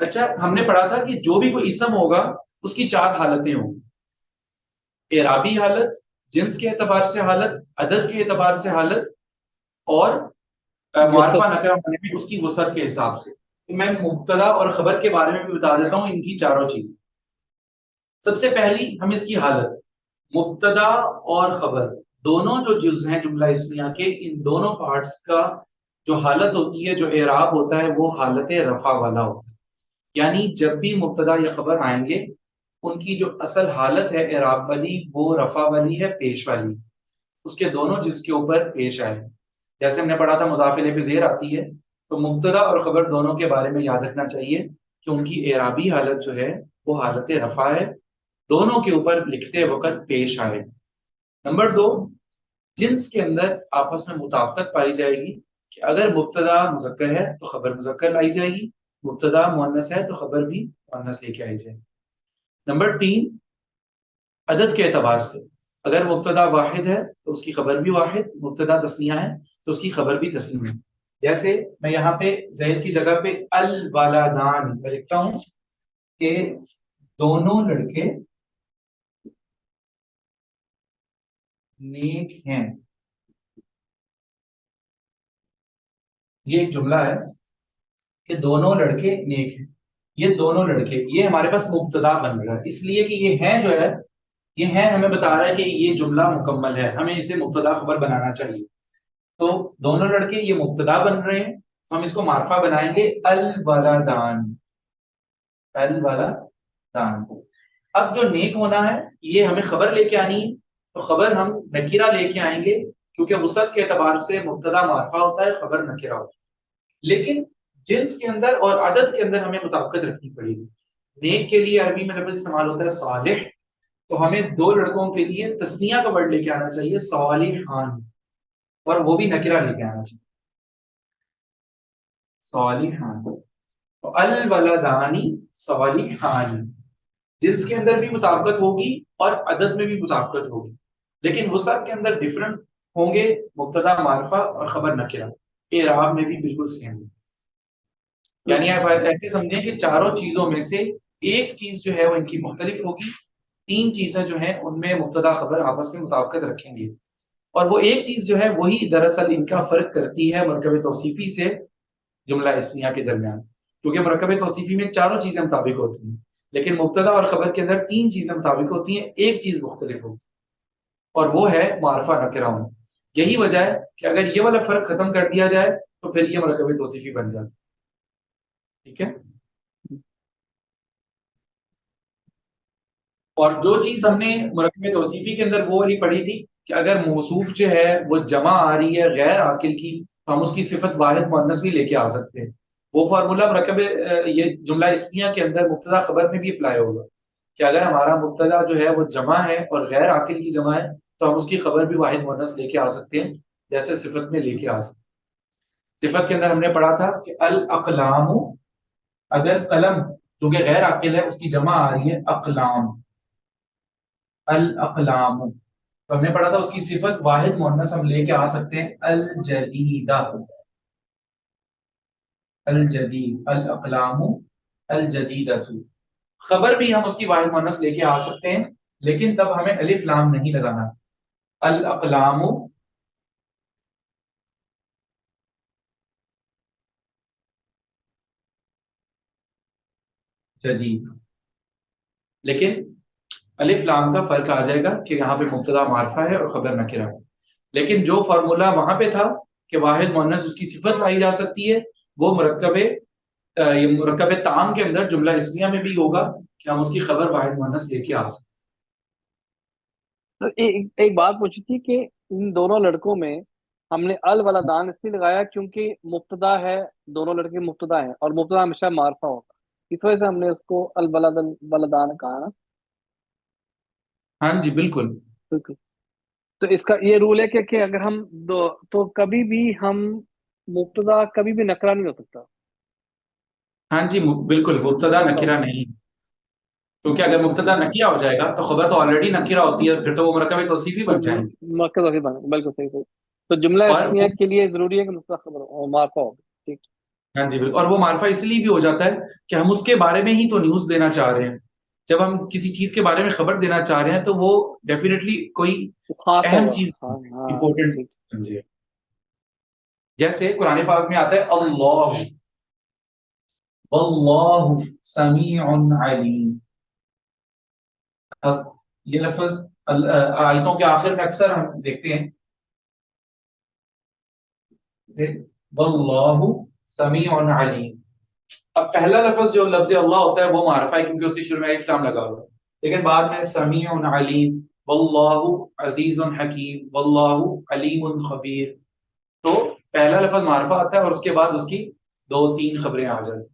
اچھا ہم نے پڑھا تھا کہ جو بھی کوئی اسم ہوگا اس کی 4 حالتیں ہوں گی، اعرابی حالت، جنس کے اعتبار سے حالت، عدد کے اعتبار سے حالت، اور معرفہ وسط. نکرہ ہونے میں اس کی وسعت کے حساب سے. تو میں مبتدا اور خبر کے بارے میں بھی بتا دیتا ہوں ان کی چاروں چیزیں. سب سے پہلی ہم اس کی حالت، مبتدا اور خبر دونوں جو جز ہیں جملہ اسمیہ کے، ان دونوں پارٹس کا جو حالت ہوتی ہے، جو اعراب ہوتا ہے، وہ حالت رفع والا ہوتا ہے. یعنی جب بھی مبتدا یا خبر آئیں گے ان کی جو اصل حالت ہے اعراب والی وہ رفع والی ہے، پیش والی، اس کے دونوں جز کے اوپر پیش آئے. جیسے ہم نے پڑھا تھا مضاف الیہ پہ زیر آتی ہے، تو مبتدا اور خبر دونوں کے بارے میں یاد رکھنا چاہیے کہ ان کی اعرابی حالت جو ہے وہ حالت رفع ہے، دونوں کے اوپر لکھتے وقت پیش آئے. نمبر 2، جنس کے اندر آپس میں مطابقت پائی جائے گی کہ اگر مبتدا مذکر ہے تو خبر مذکر لائی جائے گی، مبتدا مؤنث ہے تو خبر بھی مؤنث لے کے آئی جائے گی. نمبر 3، عدد کے اعتبار سے اگر مبتدا واحد ہے تو اس کی خبر بھی واحد، مبتدا تثنیہ ہے تو اس کی خبر بھی تثنیہ. جیسے میں یہاں پہ زید کی جگہ پہ الولدان میں لکھتا ہوں کہ دونوں لڑکے نیک ہیں. یہ ایک جملہ ہے کہ دونوں لڑکے نیک ہیں. یہ دونوں لڑکے یہ ہمارے پاس مبتدا بن رہا ہے، اس لیے کہ یہ ہیں جو ہے، یہ ہیں ہمیں بتا رہا ہے کہ یہ جملہ مکمل ہے، ہمیں اسے مبتدا خبر بنانا چاہیے. تو دونوں لڑکے یہ مبتدا بن رہے ہیں، ہم اس کو معرفہ بنائیں گے الولدان. الولدان. اب جو نیک ہونا ہے یہ ہمیں خبر لے کے آنی ہے، تو خبر ہم نکیرہ لے کے آئیں گے کیونکہ وسعت کے اعتبار سے مبتدا معرفہ ہوتا ہے، خبر نکیرہ ہوتا ہے. لیکن جنس کے اندر اور عدد کے اندر ہمیں مطابقت رکھنی پڑے گی. نیک کے لیے عربی میں لفظ استعمال ہوتا ہے صالح، تو ہمیں 2 لڑکوں کے لیے تسنیہ کا ورڈ لے کے آنا چاہیے صالحان، اور وہ بھی نکرہ لے کے آنا چاہیے صالحان. تو الولدانی صالحان، جنس کے اندر بھی مطابقت ہوگی اور عدد میں بھی مطابقت ہوگی، لیکن وسعت کے اندر ڈفرنٹ ہوں گے، مبتدا معرفہ اور خبر نکرہ. اعراب میں بھی بالکل سیم ہے. یعنی آپ ایسے سمجھیں کہ چاروں چیزوں میں سے ایک چیز جو ہے وہ ان کی مختلف ہوگی، 3 چیزیں جو ہیں ان میں مبتدا خبر آپس میں مطابقت رکھیں گے، اور وہ ایک چیز جو ہے وہی دراصل ان کا فرق کرتی ہے مرکب توصیفی سے جملہ اسمیہ کے درمیان. کیونکہ مرکب توصیفی میں چاروں چیزیں مطابق ہوتی ہیں، لیکن مبتدا اور خبر کے اندر 3 چیزیں مطابق ہوتی ہیں، ایک چیز مختلف ہوتی ہے، اور وہ ہے معرفہ نکرہ ہونا. یہی وجہ ہے کہ اگر یہ والا فرق ختم کر دیا جائے تو پھر یہ مرکب توصیفی بن جاتا ہے. ٹھیک ہے. اور جو چیز ہم نے مرکب توصیفی کے اندر وہ والی پڑھی تھی کہ اگر موصوف جو ہے وہ جمع آ رہی ہے غیر عاقل کی تو ہم اس کی صفت واحد مؤنث بھی لے کے آ سکتے ہیں. وہ فارمولہ مرکب یہ جملہ اسمیہ کے اندر مبتدا خبر میں بھی اپلائی ہوگا کہ اگر ہمارا مبتدا جو ہے وہ جمع ہے اور غیر عاقل کی جمع ہے تو ہم اس کی خبر بھی واحد مؤنث لے کے آ سکتے ہیں، جیسے صفت میں لے کے آ سکتے ہیں. صفت کے اندر ہم نے پڑھا تھا کہ الاقلام، اگر قلم جو کہ غیر عاقل ہے اس کی جمع آ رہی ہے اقلام، الاقلام، تو ہم نے پڑھا تھا اس کی صفت واحد مؤنث ہم لے کے آ سکتے ہیں الجدیدہ، الجدید، الاقلام الجدیدۃ. خبر بھی ہم اس کی واحد مؤنث لے کے آ سکتے ہیں، لیکن تب ہمیں الف لام نہیں لگانا. الاقلام جدید، لیکن الف لام کا فرق آ جائے گا کہ یہاں پہ مبتدا معرفہ ہے اور خبر نکرہ ہے. لیکن جو فارمولہ وہاں پہ تھا کہ واحد مؤنث اس کی صفت لائی جا سکتی ہے، وہ یہ مرکب تام کے اندر جملہ اسمیہ میں بھی ہوگا کہ ہم اس کی خبر واحد مؤنث لے کے آ سکتے. تو ایک بات پوچھی تھی کہ ان دونوں لڑکوں میں ہم نے الولدان اس لیے لگایا کیونکہ مبتدا ہے، دونوں لڑکے مبتدا ہیں اور مبتدا ہمیشہ معرفہ ہوگا، اس وجہ سے ہم نے اس کو الولدان کہا نا. ہاں جی بالکل. بالکل. تو اس کا یہ رول ہے کہ اگر ہم تو کبھی بھی ہم مبتدا کبھی بھی نکرہ نہیں ہو سکتا. ہاں جی بالکل، مبتدا نکرہ نہیں، کیونکہ اگر مبتدا نکرہ ہو جائے گا تو خبر تو آلریڈی نکرہ ہوتی ہے، پھر تو وہ مرکب توصیفی بن جائیں گے. مقصد وہی بنا، بالکل صحیح. تو جملہ اور اسمیہ کے لیے ضروری ہے کہ مبتدا خبر ہو، معرفہ ہو. ٹھیک. ہاں جی بالکل، اور وہ معرفہ اس لیے بھی ہو جاتا ہے کہ ہم اس کے بارے میں ہی تو نیوز دینا چاہ رہے ہیں. جب ہم کسی چیز کے بارے میں خبر دینا چاہ رہے ہیں تو وہ ڈیفینیٹلی کوئی خاص اہم ہوگا. چیز، ہاں ہاں امپورٹنٹ. ٹھیک. جی، جیسے قرآن پاک میں آتا ہے اللہ واللہ سمیع علیم. اب یہ لفظ آیتوں کے آخر میں اکثر ہم دیکھتے ہیں واللہ سمیع علیم. اب پہلا لفظ جو لفظ اللہ ہوتا ہے وہ معرفہ ہے کیونکہ اس کی شروع میں الف لام لگا ہوا ہے، لیکن بعد میں سمیع علیم، واللہ عزیز حکیم، واللہ علیم خبیر، تو پہلا لفظ معرفہ آتا ہے اور اس کے بعد اس کی دو تین خبریں آ جاتی ہیں.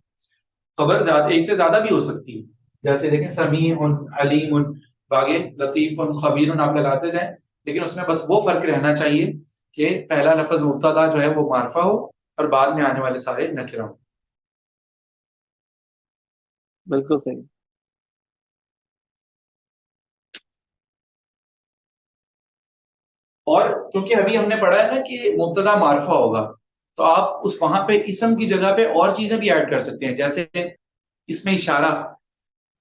خبر زیادہ ایک سے زیادہ بھی ہو سکتی ہے، جیسے دیکھیں سمیع علیم، باگے لطیف خبیر آپ لگاتے جائیں، لیکن اس میں بس وہ فرق رہنا چاہیے کہ پہلا لفظ مبتدا جو ہے وہ معرفہ ہو اور بعد میں آنے والے سارے نکرہ ہوں. بالکل صحیح. اور چونکہ ابھی ہم نے پڑھا ہے نا کہ مبتدا معرفہ ہوگا تو آپ اس وہاں پہ اسم کی جگہ پہ اور چیزیں بھی ایڈ کر سکتے ہیں، جیسے اس میں اشارہ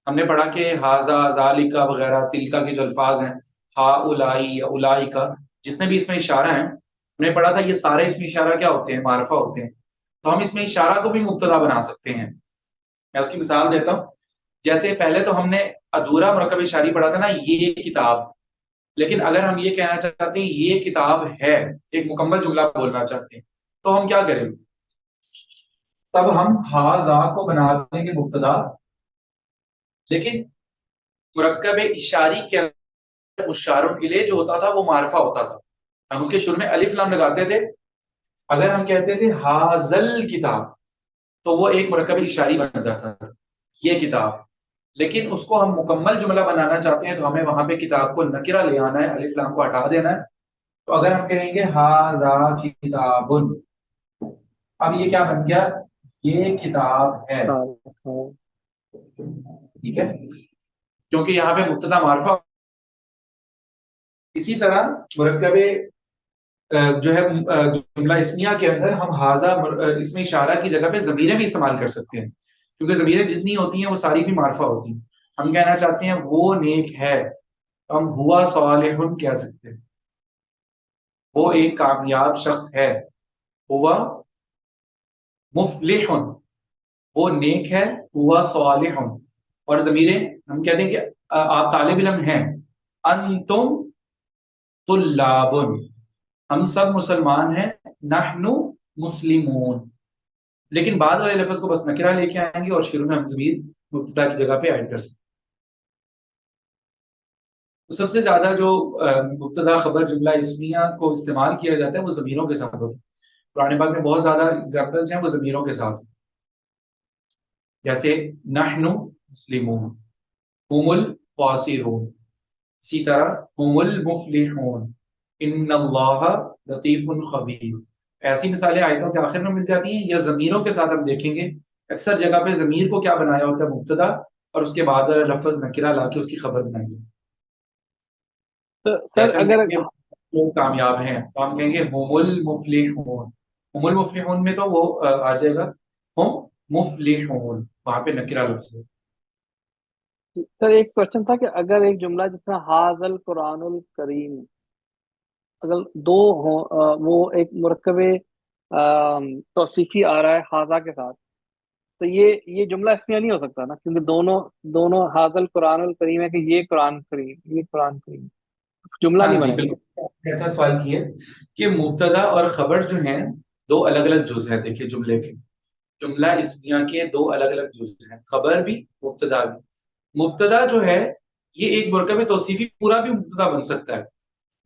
ہم نے پڑھا کہ ہاذا ذالکا وغیرہ تلکا کے جو الفاظ ہیں، ہا الائی یا الائی کا جتنے بھی اس میں اشارہ ہیں ہم نے پڑھا تھا یہ سارے اس میں اشارہ کیا ہوتے ہیں؟ معرفہ ہوتے ہیں. تو ہم اس میں اشارہ کو بھی مبتدا بنا سکتے ہیں. میں اس کی مثال دیتا ہوں. جیسے پہلے تو ہم نے ادھورا مرکب اشاری پڑھا تھا نا، یہ کتاب، لیکن اگر ہم یہ کہنا چاہتے ہیں یہ کتاب ہے، ایک مکمل جملہ بولنا چاہتے ہیں، تو ہم کیا کریں؟ تب ہم ہاذا کو بنا دیں گے مبتدا، لیکن مرکب اشاری کے اندر اشاروں الیہ جو ہوتا تھا وہ معرفہ ہوتا تھا، ہم اس کے شروع میں الف لام لگاتے تھے. اگر ہم کہتے تھے ہاذل کتاب تو وہ ایک مرکب اشاری بن جاتا تھا، یہ کتاب. لیکن اس کو ہم مکمل جملہ بنانا چاہتے ہیں تو ہمیں وہاں پہ کتاب کو نکرہ لے آنا ہے، الف لام کو ہٹا دینا ہے. تو اگر ہم کہیں گے ہاذا کتاب، اب یہ کیا بن گیا؟ یہ کتاب ہے. ہاں ہاں. ٹھیک ہے، کیونکہ یہاں پہ مبتدا معرفہ. اسی طرح مرکب جو ہے جملہ اسمیہ کے اندر ہم ہاذا اس میں اشارہ کی جگہ پہ ضمیریں بھی استعمال کر سکتے ہیں، کیونکہ ضمیریں جتنی ہوتی ہیں وہ ساری بھی معرفہ ہوتی ہیں. ہم کہنا چاہتے ہیں وہ نیک ہے، ہم ہوا صالح کہہ سکتے ہیں، وہ ایک کامیاب شخص ہے، ہوا مفلح، وہ نیک ہے، ہوا صالح. اور ضمیریں ہم کہتے ہیں کہ آپ طالب علم ہیں، انتم طلاب، ہم سب مسلمان ہیں، نحن مسلمون. لیکن بعد والے لفظ کو بس نکرہ لے کے آئیں گے اور شروع میں ہم ضمیر مبتدا کی جگہ پہ ایڈ کر سکتے ہیں. سب سے زیادہ جو مبتدا خبر جملہ اسمیہ کو استعمال کیا جاتا ہے وہ ضمیروں کے ساتھ ہوتا ہے. قرآن پاک میں بہت زیادہ ایگزامپلز ہیں وہ ضمیروں کے ساتھ، جیسے نحن مسلمون، هم القاصرون، اسی طرح هم المفلحون، ان اللہ لطیف خبیر. ایسی مثالیں آیتوں کے آخر میں مل جاتی ہیں یا ضمیروں کے ساتھ ہم دیکھیں گے اکثر جگہ پہ ضمیر کو کیا بنایا ہوتا ہے؟ مبتدا، اور اس کے بعد لفظ نکرہ لا کے اس کی خبر بنائی گی. سر جیسے ہم اگر کہیں گے لوگ کامیاب ہیں تو ہم کہیں گے هم المفلحون. هم المفلحون میں تو وہ آ جائے گا ہم مفلحون، وہاں پہ نکرہ لفظ ہے. سر ایک کوشچن تھا کہ اگر ایک جملہ جس طرح حاذل قرآن الکریم، اگر دو ہوں وہ ایک مرکب توصیفی آ رہا ہے حاذا کے ساتھ، تو یہ جملہ اسمیہ نہیں ہو سکتا نا، کیونکہ دونوں حاذل قرآن الکریم ہے کہ یہ قرآن کریم، یہ قرآن کریم، جملہ ہاں نہیں جی بنے گا. بالکل، ایسا سوال کیے کہ مبتدا اور خبر جو ہیں دو الگ الگ جز ہیں. دیکھیے جملے کے، جملہ اسمیہ کے دو الگ الگ جز ہیں، خبر بھی مبتدا بھی. مبتدا جو ہے یہ ایک مرکب توصیفی پورا بھی مبتدا بن سکتا ہے.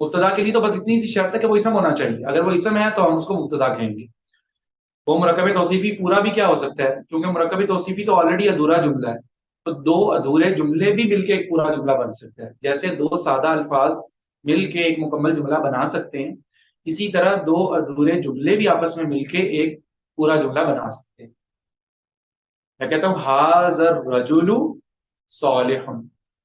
مبتدا کے لیے تو بس اتنی سی شرط ہے کہ وہ اسم ہونا چاہیے، اگر وہ اسم ہے تو ہم اس کو مبتدا کہیں گے. وہ مرکب توصیفی پورا بھی کیا ہو سکتا ہے، کیونکہ مرکب توصیفی تو آلریڈی ادھورا جملہ ہے، تو دو ادھورے جملے بھی مل کے ایک پورا جملہ بن سکتا ہے. جیسے دو سادہ الفاظ مل کے ایک مکمل جملہ بنا سکتے ہیں، اسی طرح دو ادھورے جملے بھی آپس میں مل کے ایک پورا جملہ بنا سکتے ہیں. میں کہتا ہوں ھذا الرجل صالح،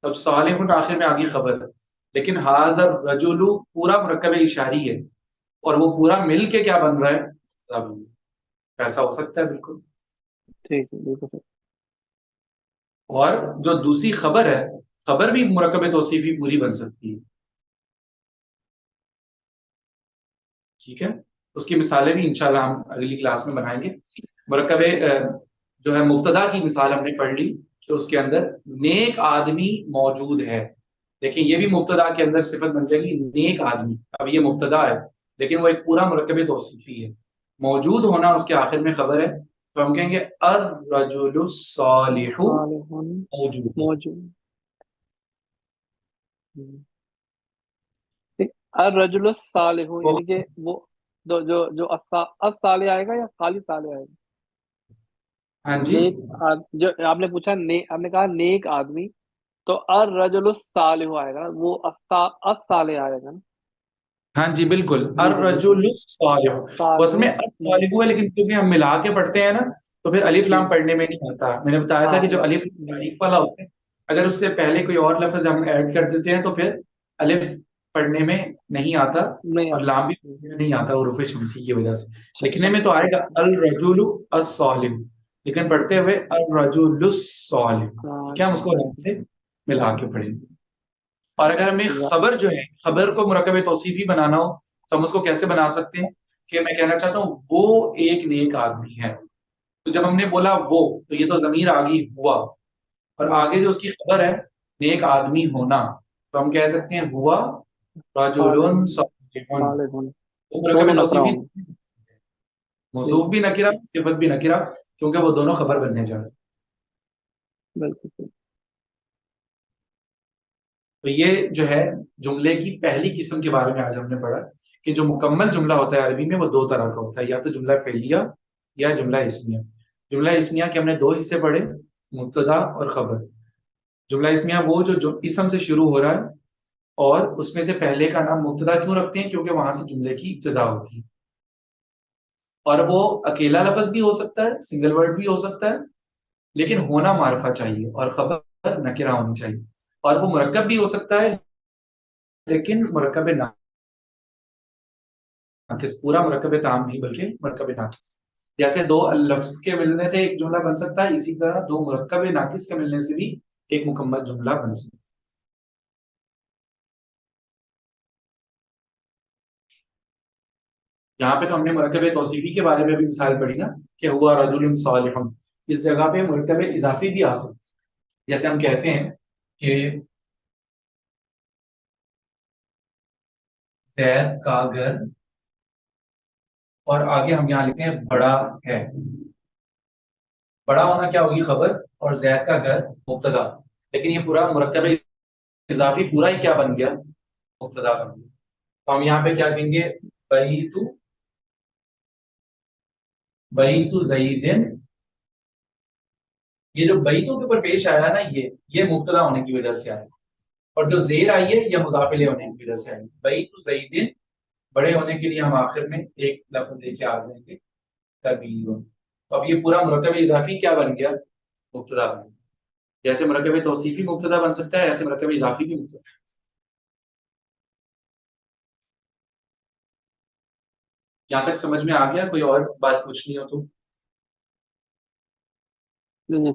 تب صالح آخر میں آگی خبر ہے، لیکن ھذا الرجل پورا مرکب اشاری ہے اور وہ پورا مل کے کیا بن رہا ہے؟ ایسا ہو سکتا ہے بالکل. ٹھیک ہے بالکل صحیح. اور جو دوسری خبر ہے، خبر بھی مرکب توصیفی پوری بن سکتی ہے. ٹھیک ہے، اس کی مثالیں بھی انشاءاللہ ہم اگلی کلاس میں بنائیں گے. مرکب جو ہے مبتدا کی مثال ہم نے پڑھ لی کہ اس کے اندر نیک آدمی موجود ہے. دیکھیں یہ بھی مبتدا کے اندر صفت بن جائے گی نیک آدمی. اب یہ مبتدا ہے لیکن وہ ایک پورا مرکب توصیفی ہے. موجود ہونا اس کے آخر میں خبر ہے، تو ہم کہیں گے الرجل الصالح صالح موجود. موجود. الرجل الصالح وہ- یعنی کہ وہ جو الصالح آئے گا یا خالی صالح آئے گا؟ ہاں جی جو آپ نے پوچھا آپ نے کہا نیک آدمی، تو الرجل الصالح آئے گا، وہ الصالح آئے گا نا. ہاں جی بالکل، جی جی بالکل. الرجل الصالح. اس صالح میں الصالح ہے لیکن کیونکہ ہم ملا کے پڑھتے ہیں نا تو پھر الف جی لام پڑھنے میں نہیں آتا. میں نے بتایا تھا ہاں کہ جو الف جی تعریف والا ہوتا ہے اگر اس سے پہلے کوئی اور لفظ ہم ایڈ کر دیتے ہیں تو پھر الف پڑھنے میں نہیں آتا نہیں اور آتا. لام بھی پڑھنے میں نہیں آتا حروف شمسی کی وجہ سے. اچھا لکھنے میں تو آئے گا الرجل الصالح لیکن پڑھتے ہوئے الرجل الصالح. ٹھیک ہے، ہم اس کو آرام سے ملا کے پڑھیں گے. اور اگر ہمیں خبر جو ہے خبر کو مرکب توصیفی بنانا ہو تو ہم اس کو کیسے بنا سکتے ہیں کہ میں کہنا چاہتا ہوں وہ ایک نیک آدمی ہے. تو جب ہم نے بولا وہ تو یہ تو ضمیر آ گئی ہوا، اور آگے جو اس کی خبر ہے نیک آدمی ہونا، تو ہم کہہ سکتے ہیں ہوا رجل صالح. صالح تو دونوں مرکب نکرا توصیفی ہوں. موصوف بھی نکرا صفت بھی نکرا کیونکہ وہ دونوں خبر بننے جا رہے ہیں. بالکل صحیح. تو یہ جو ہے جملے کی پہلی قسم کے بارے میں آج ہم نے پڑھا کہ جو مکمل جملہ ہوتا ہے عربی میں وہ دو طرح کا ہوتا ہے، یا تو جملہ فعلیہ یا جملہ اسمیہ. جملہ اسمیہ کے ہم نے دو حصے پڑھے، مبتدا اور خبر. جملہ اسمیہ وہ جو اسم سے شروع ہو رہا ہے اور اس میں سے پہلے کا نام مبتدا کیوں رکھتے ہیں کیونکہ وہاں سے جملے کی ابتدا ہوتی ہے. اور وہ اکیلا لفظ بھی ہو سکتا ہے، سنگل ورڈ بھی ہو سکتا ہے، لیکن ہونا معرفہ چاہیے اور خبر نکرہ ہونی چاہیے. اور وہ مرکب بھی ہو سکتا ہے لیکن مرکب ناقص، پورا مرکب تام نہیں بلکہ مرکب ناقص. جیسے دو لفظ کے ملنے سے ایک جملہ بن سکتا ہے، اسی طرح دو مرکب ناقص کے ملنے سے بھی ایک مکمل جملہ بن سکتا ہے. یہاں پہ تو ہم نے مرکب توصیفی کے بارے میں بھی مثال پڑھی نا کہ ہوا رجل صالح. اس جگہ پہ مرکب اضافی بھی آ سکتا ہے، جیسے ہم کہتے ہیں کہ زید کا گھر، اور آگے ہم یہاں لکھتے ہیں بڑا ہے. بڑا ہونا کیا ہوگی خبر، اور زید کا گھر مبتدا. لیکن یہ پورا مرکب اضافی پورا ہی کیا بن گیا، مبتدا بن گیا. تو ہم یہاں پہ کیا کہیں گے، بیت زیدن. یہ جو بیتوں کے اوپر پیش آیا نا یہ مبتدا ہونے کی وجہ سے آیا، اور جو زیر آئی ہے یہ مضاف الیہ ہونے کی وجہ سے آئی. بیت زیدن بڑے ہونے کے لیے ہم آخر میں ایک لفظ لے کے آ جائیں گے کبیر. تو اب یہ پورا مرکب اضافی کیا بن گیا، مبتدا بن گیا. جیسے مرکب توصیفی مبتدا بن سکتا ہے ایسے مرکب اضافی بھی مبتدا. یہاں تک سمجھ میں آ گیا؟ کوئی اور بات پوچھنی ہو تو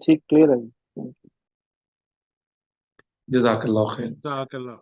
ٹھیک کلیئر ہے. جزاک اللہ خیر. جزاک اللہ.